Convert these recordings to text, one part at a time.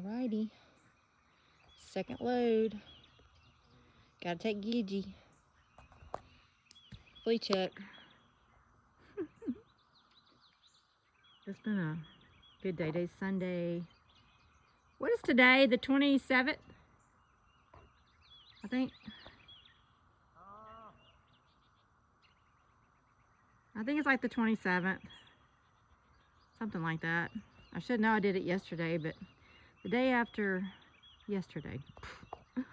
Alrighty. Second load. Gotta take Gigi. Flea check. It's been a good day. Today's Sunday. What is today? The 27th? I think. I think it's like the 27th. Something like that. I should know I did it yesterday, but the day after yesterday.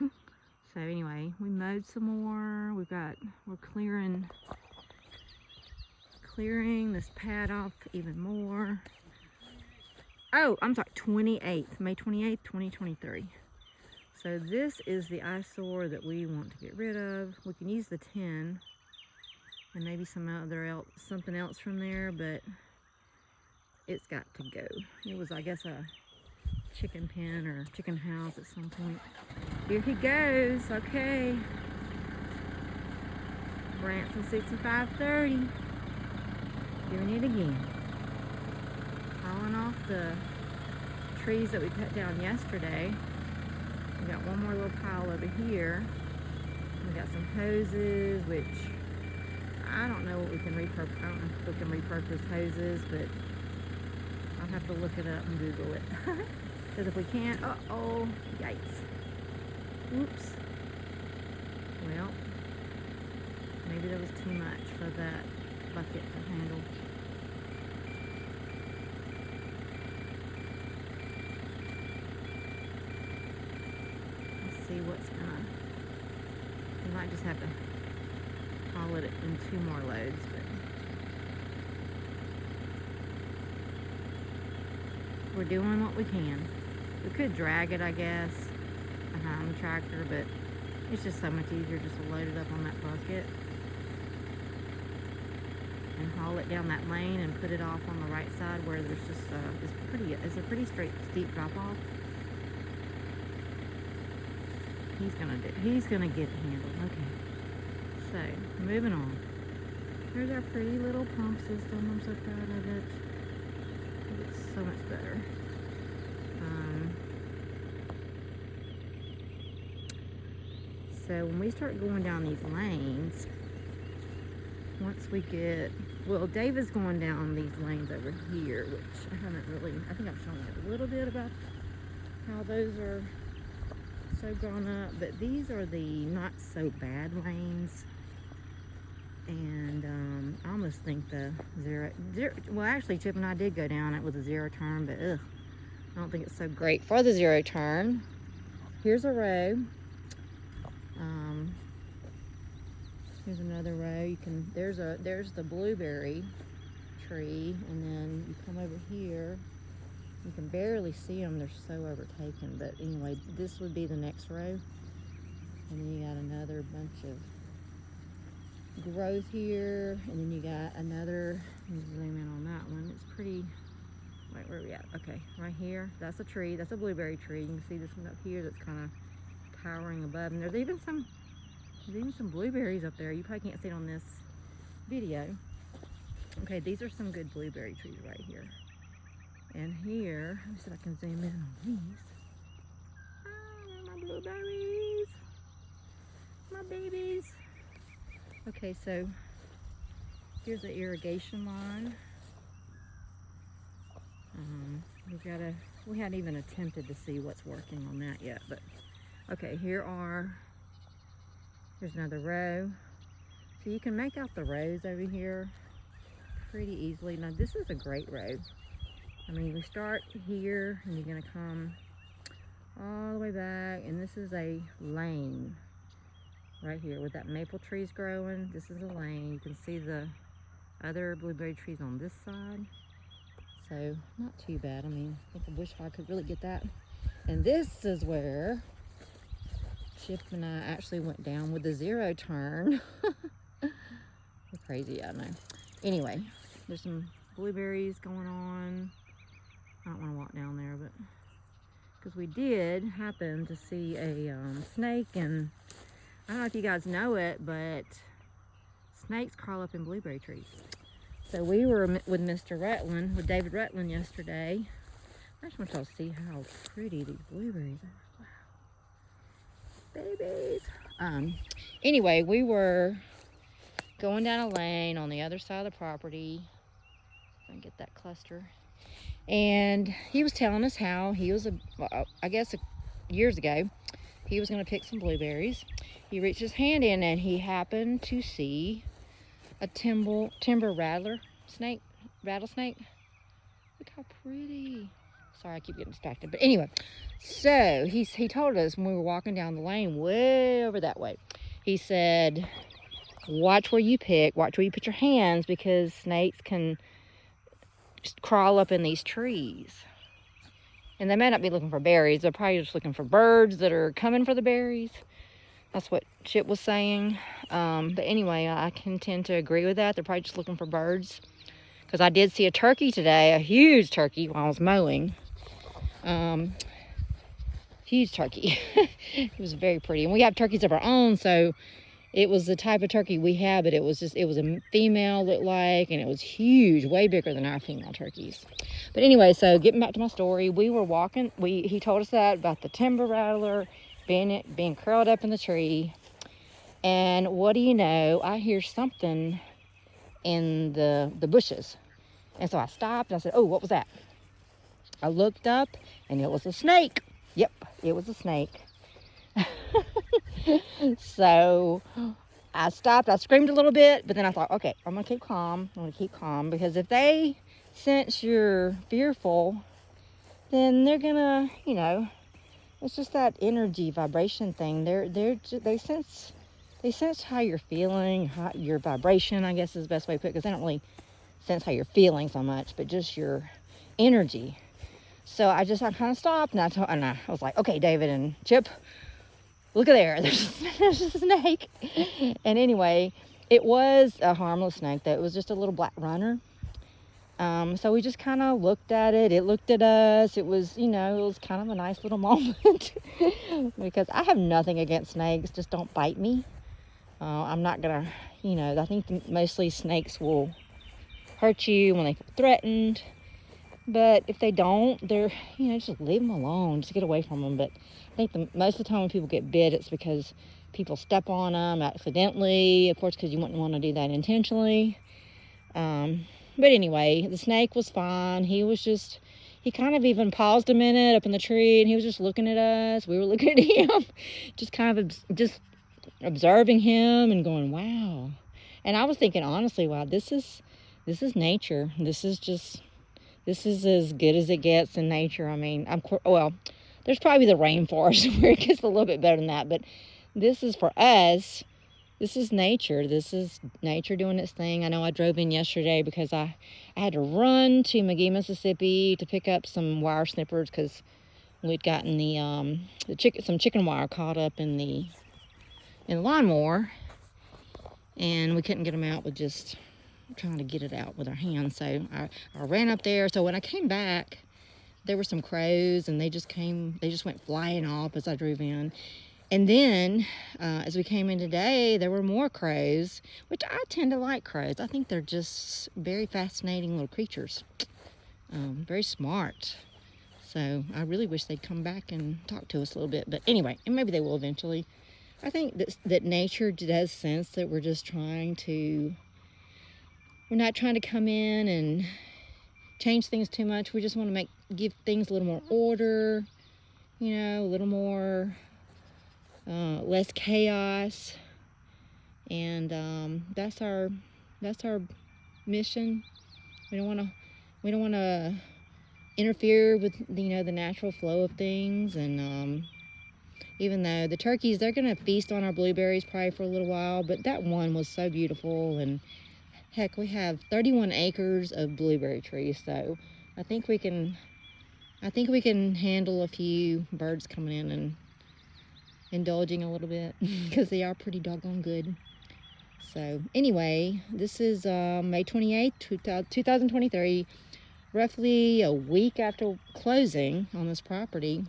So anyway, we mowed some more. We're clearing this pad off even more. Oh, I'm sorry, 28th, May 28th, 2023. So this is the eyesore that we want to get rid of. We can use the 10 and maybe something else from there, but it's got to go. It was, I guess, a chicken pen or chicken house at some point. Here he goes. Okay. Branson 6530. Doing it again. Hauling off the trees that we cut down yesterday. We got one more little pile over here. We got some hoses, which I don't know what we can repurpose. I don't know if we can repurpose hoses, but I'll have to look it up and Google it. Because if we can't, uh-oh, yikes. Oops. Well, maybe that was too much for that bucket to handle. Let's see what's gonna, we might just have to haul it in 2 more loads, but we're doing what we can. We could drag it, I guess, behind the tractor, but it's just so much easier just to load it up on that bucket and haul it down that lane and put it off on the right side where there's just it's a pretty steep drop off. He's gonna get it handled. Okay. So moving on. There's our pretty little pump system. I'm so proud of it. It's so much better. So when we start going down these lanes, once we get, well, Dave is going down these lanes over here, which I think I've shown you a little bit about how those are so gone up, but these are the not so bad lanes. And I almost think the zero, well, actually Chip and I did go down it with a 0 turn, but I don't think it's so great for the 0 turn. Here's a row. Here's another row. There's the blueberry tree, and then you come over here. You can barely see them; they're so overtaken. But anyway, this would be the next row, and then you got another bunch of growth here, and then you got another. Let me zoom in on that one. It's pretty. Wait, where are we at? Okay, right here. That's a tree. That's a blueberry tree. You can see this one up here that's kind of towering above, and there's even some blueberries up there. You probably can't see it on this video. Okay, these are some good blueberry trees right here. And here, let me see if I can zoom in on these. Ah, my blueberries, my babies. Okay, so here's the irrigation line. We hadn't even attempted to see what's working on that yet, but okay, here's another row. So you can make out the rows over here pretty easily. Now this is a great row. I mean, we start here and you're gonna come all the way back, and this is a lane right here with that maple trees growing. This is a lane. You can see the other blueberry trees on this side. So not too bad. I mean, I wish I could really get that. And this is where Chip and I actually went down with the 0 turn. We're crazy, I know. Anyway, there's some blueberries going on. I don't want to walk down there, but because we did happen to see a snake, and I don't know if you guys know it, but snakes crawl up in blueberry trees. So we were with Mr. Rutland, with David Rutland yesterday, I just want y'all to see how pretty these blueberries are. Wow. Babies. Anyway, we were going down a lane on the other side of the property. If I can get that cluster. And he was telling us how he was, I guess years ago, he was going to pick some blueberries. He reached his hand in and he happened to see a timber rattlesnake. Look how pretty. Sorry, I keep getting distracted. But anyway, so he told us when we were walking down the lane way over that way, he said, watch where you pick, watch where you put your hands, because snakes can just crawl up in these trees. And they may not be looking for berries. They're probably just looking for birds that are coming for the berries. That's what Chip was saying. But anyway, I can tend to agree with that. They're probably just looking for birds. Because I did see a turkey today, a huge turkey, while I was mowing. Huge turkey. It was very pretty. And we have turkeys of our own, so it was the type of turkey we have, but it was a female, looked like, and it was huge, way bigger than our female turkeys. But anyway, so getting back to my story, we were walking, he told us that about the timber rattler being curled up in the tree. And what do you know, I hear something in the bushes. And so I stopped and I said, oh, what was that? I looked up and it was a snake. Yep, it was a snake. So I stopped, I screamed a little bit, but then I thought, okay, I'm gonna keep calm. Because if they sense you're fearful, then they're gonna, it's just that energy vibration thing. They sense how you're feeling, your vibration, I guess is the best way to put it, because they don't really sense how you're feeling so much, but just your energy. So I kind of stopped and I was like, okay, David and Chip, look at there. There's a snake. And anyway, it was a harmless snake, though. It was just a little black runner. So we just kind of looked at it. It looked at us. It was, it was kind of a nice little moment. Because I have nothing against snakes. Just don't bite me. I'm not going to, I think mostly snakes will hurt you when they feel threatened. But if they don't, they're, just leave them alone. Just get away from them. But I think most of the time when people get bit, it's because people step on them accidentally. Of course, because you wouldn't want to do that intentionally. But anyway, the snake was fine. He kind of even paused a minute up in the tree, and he was just looking at us. We were looking at him, just kind of just observing him and going, wow. And I was thinking, honestly, wow, this is nature. This is as good as it gets in nature. I mean, there's probably the rainforest where it gets a little bit better than that, but this is for us. This is nature. This is nature doing its thing. I know I drove in yesterday because I had to run to McGee, Mississippi to pick up some wire snippers because we'd gotten some chicken wire caught up in the lawnmower, and we couldn't get them out with just trying to get it out with our hands. So I ran up there. So when I came back, there were some crows, and they just went flying off as I drove in. And then as we came in today, there were more crows, which I tend to like crows. I think they're just very fascinating little creatures, very smart. So I really wish they'd come back and talk to us a little bit. But anyway, and maybe they will eventually. I think that nature does sense that we're not trying to come in and change things too much. We just want to give things a little more order, a little more, less chaos. And that's our mission. We don't want to interfere with the natural flow of things. And even though the turkeys, they're gonna feast on our blueberries probably for a little while, but that one was so beautiful. And heck, we have 31 acres of blueberry trees, so I think we can handle a few birds coming in and indulging a little bit because they are pretty doggone good. So anyway, this is May 28th, 2023, roughly a week after closing on this property,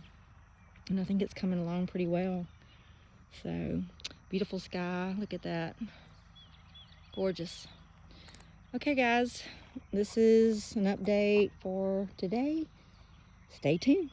and I think it's coming along pretty well. So beautiful sky, look at that, gorgeous. Okay guys, this is an update for today. Stay tuned.